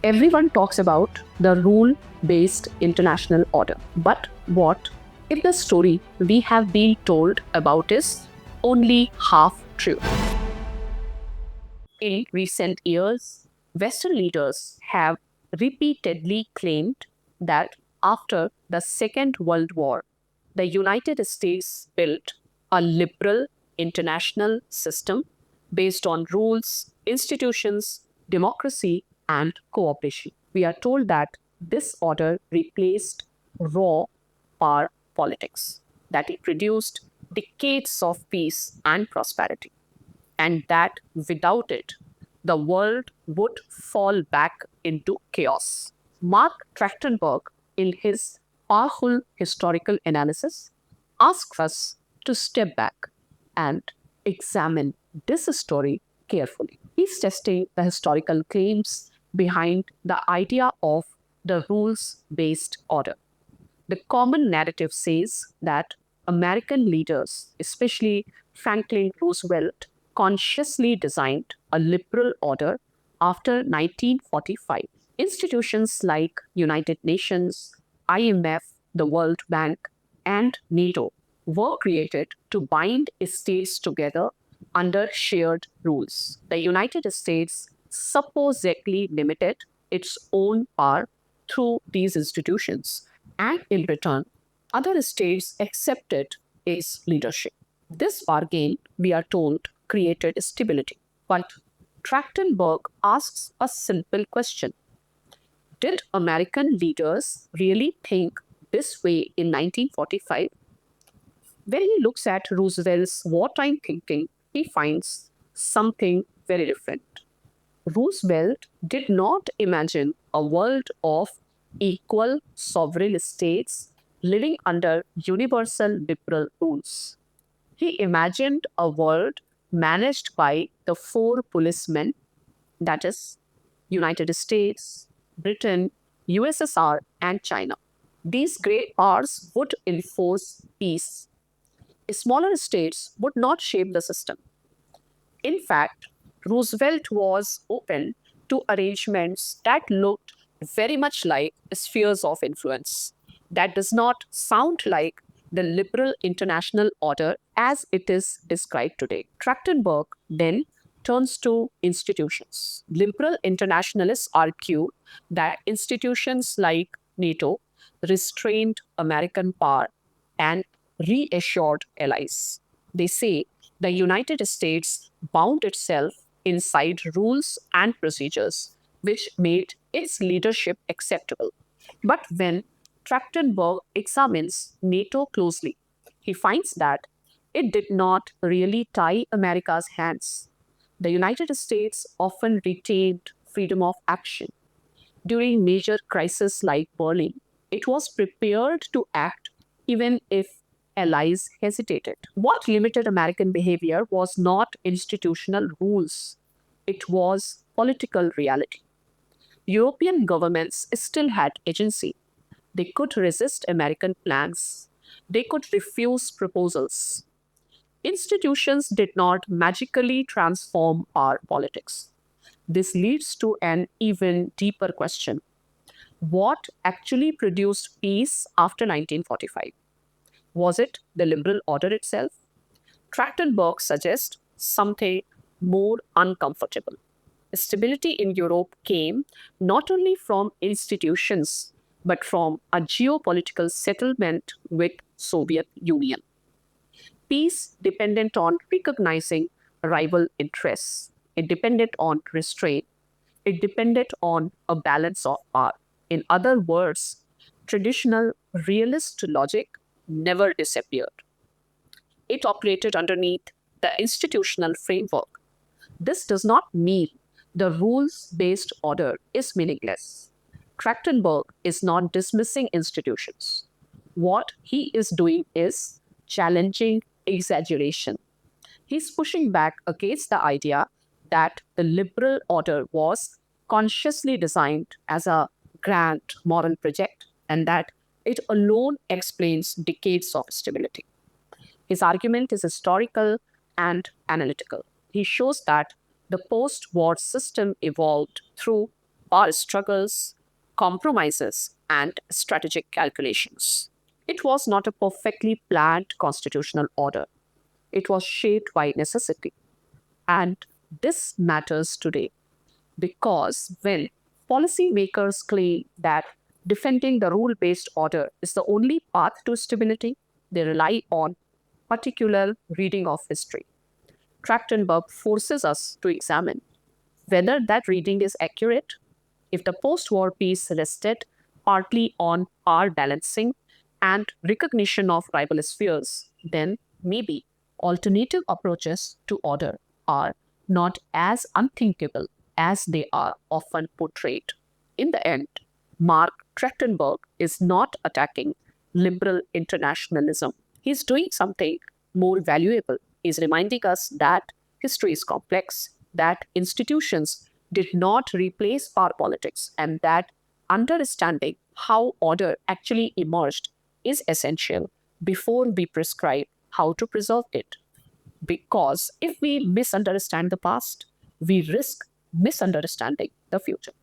Everyone talks about the rule based international order. But what if the story we have been told about is only half true? In recent years, Western leaders have repeatedly claimed that after the Second World War, the United States built a liberal international system based on rules, institutions, democracy, and cooperation. We are told that this order replaced raw power politics, that it produced decades of peace and prosperity, and that without it, the world would fall back into chaos. Mark Trachtenberg, in his powerful historical analysis, asks us to step back and examine this story carefully. He's testing the historical claims behind the idea of the rules based order. The common narrative says that American leaders, especially Franklin Roosevelt, consciously designed a liberal order after 1945. Institutions like United Nations, IMF, the World Bank, and NATO were created to bind states together under shared rules. The United States supposedly limited its own power through these institutions, and in return, other states accepted its leadership. This bargain, we are told, created stability. But Trachtenberg asks a simple question: did American leaders really think this way in 1945? When he looks at Roosevelt's wartime thinking, he finds something very different. Roosevelt did not imagine a world of equal sovereign states living under universal liberal rules. He imagined a world managed by the four policemen, that is, United States, Britain, USSR, and China. These great powers would enforce peace. Smaller states would not shape the system. In fact, Roosevelt was open to arrangements that looked very much like spheres of influence. That does not sound like the liberal international order as it is described today. Trachtenberg then turns to institutions. Liberal internationalists argue that institutions like NATO restrained American power and reassured allies. They say the United States bound itself inside rules and procedures, which made its leadership acceptable. But when Trachtenberg examines NATO closely, he finds that it did not really tie America's hands. The United States often retained freedom of action. During major crises like Berlin, it was prepared to act even if allies hesitated. What limited American behavior was not institutional rules, it was political reality. European governments still had agency. They could resist American plans, they could refuse proposals. Institutions did not magically transform our politics. This leads to an even deeper question: what actually produced peace after 1945? Was it the liberal order itself? Trachtenberg suggests something more uncomfortable. Stability in Europe came not only from institutions but from a geopolitical settlement with Soviet Union. Peace dependent on recognizing rival interests. It depended on restraint. It depended on a balance of power. In other words, traditional realist logic never disappeared. It operated underneath the institutional framework. This does not mean the rules based order is meaningless. Trachtenberg is not dismissing institutions. What he is doing is challenging exaggeration. He's pushing back against the idea that the liberal order was consciously designed as a grand moral project and that it alone explains decades of stability. His argument is historical and analytical. He shows that the post war system evolved through power struggles, compromises, and strategic calculations. It was not a perfectly planned constitutional order. It was shaped by necessity. And this matters today because when policymakers claim that defending the rule based order is the only path to stability, they rely on particular reading of history. Trachtenberg forces us to examine whether that reading is accurate. If the post war peace rested partly on power balancing and recognition of rival spheres, then maybe alternative approaches to order are not as unthinkable as they are often portrayed. In the end, Mark Trachtenberg is not attacking liberal internationalism. He's doing something more valuable. He's reminding us that history is complex, that institutions did not replace power politics, and that understanding how order actually emerged is essential before we prescribe how to preserve it. Because if we misunderstand the past, we risk misunderstanding the future.